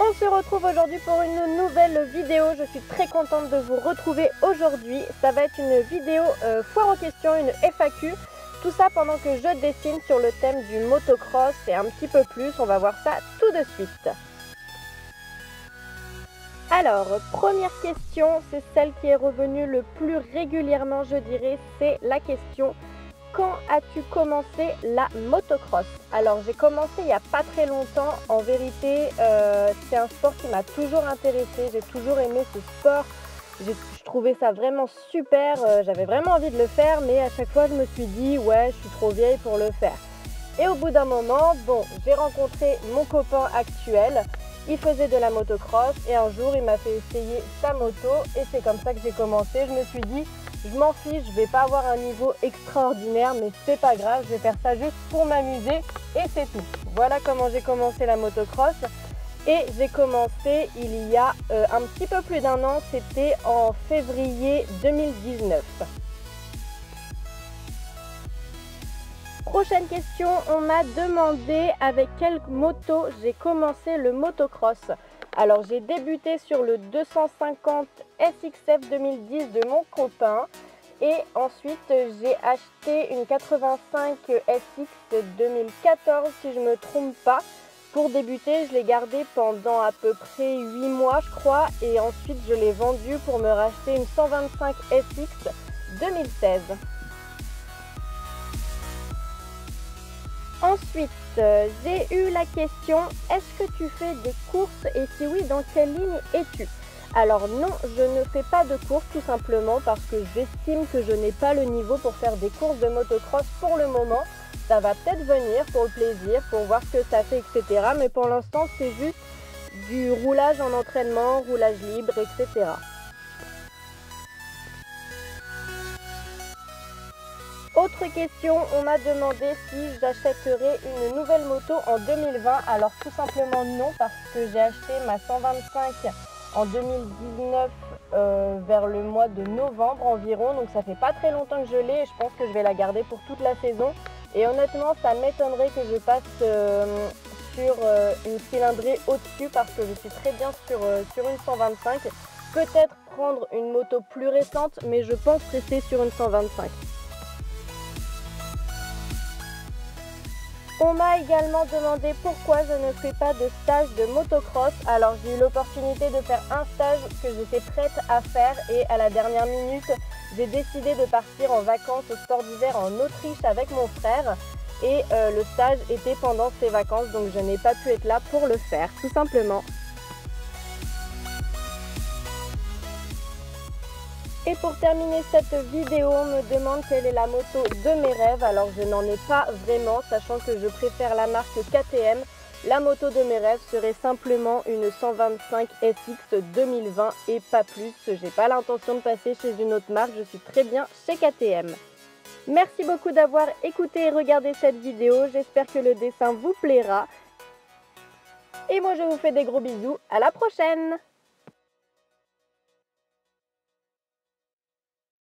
On se retrouve aujourd'hui pour une nouvelle vidéo. Je suis très contente de vous retrouver aujourd'hui. Ça va être une vidéo foire aux questions, une FAQ. Tout ça pendant que je dessine sur le thème du motocross et un petit peu plus. On va voir ça tout de suite. Alors, première question, c'est celle qui est revenue le plus régulièrement, je dirais. C'est la question: quand as-tu commencé la motocross? Alors j'ai commencé il n'y a pas très longtemps. En vérité, c'est un sport qui m'a toujours intéressée. J'ai toujours aimé ce sport. Je trouvais ça vraiment super. J'avais vraiment envie de le faire, mais à chaque fois je me suis dit ouais, je suis trop vieille pour le faire. Et au bout d'un moment, bon, j'ai rencontré mon copain actuel. Il faisait de la motocross et un jour il m'a fait essayer sa moto et c'est comme ça que j'ai commencé. Je me suis dit, je m'en fiche, je vais pas avoir un niveau extraordinaire, mais c'est pas grave, je vais faire ça juste pour m'amuser et c'est tout. Voilà comment j'ai commencé la motocross. Et j'ai commencé il y a un petit peu plus d'un an, c'était en février 2019. Prochaine question, on m'a demandé avec quelle moto j'ai commencé le motocross. Alors j'ai débuté sur le 250 SXF 2010 de mon copain et ensuite j'ai acheté une 85 SX 2014 si je ne me trompe pas. Pour débuter, je l'ai gardé pendant à peu près 8 mois je crois et ensuite je l'ai vendu pour me racheter une 125 SX 2016. Ensuite, j'ai eu la question: est-ce que tu fais des courses et si oui, dans quelle ligne es-tu? Alors non, je ne fais pas de courses tout simplement parce que j'estime que je n'ai pas le niveau pour faire des courses de motocross pour le moment. Ça va peut-être venir pour le plaisir, pour voir ce que ça fait, etc. Mais pour l'instant, c'est juste du roulage en entraînement, roulage libre, etc. Autre question, on m'a demandé si j'achèterais une nouvelle moto en 2020. Alors tout simplement non, parce que j'ai acheté ma 125 en 2019 vers le mois de novembre environ. Donc ça fait pas très longtemps que je l'ai et je pense que je vais la garder pour toute la saison. Et honnêtement, ça m'étonnerait que je passe sur une cylindrée au-dessus parce que je suis très bien sur une 125. Peut-être prendre une moto plus récente, mais je pense rester sur une 125. On m'a également demandé pourquoi je ne fais pas de stage de motocross. Alors j'ai eu l'opportunité de faire un stage que j'étais prête à faire et à la dernière minute, j'ai décidé de partir en vacances au sport d'hiver en Autriche avec mon frère. Et le stage était pendant ces vacances, donc je n'ai pas pu être là pour le faire, tout simplement. Et pour terminer cette vidéo, on me demande quelle est la moto de mes rêves. Alors je n'en ai pas vraiment, sachant que je préfère la marque KTM. La moto de mes rêves serait simplement une 125 SX 2020 et pas plus. J'ai pas l'intention de passer chez une autre marque, je suis très bien chez KTM. Merci beaucoup d'avoir écouté et regardé cette vidéo. J'espère que le dessin vous plaira. Et moi je vous fais des gros bisous, à la prochaine!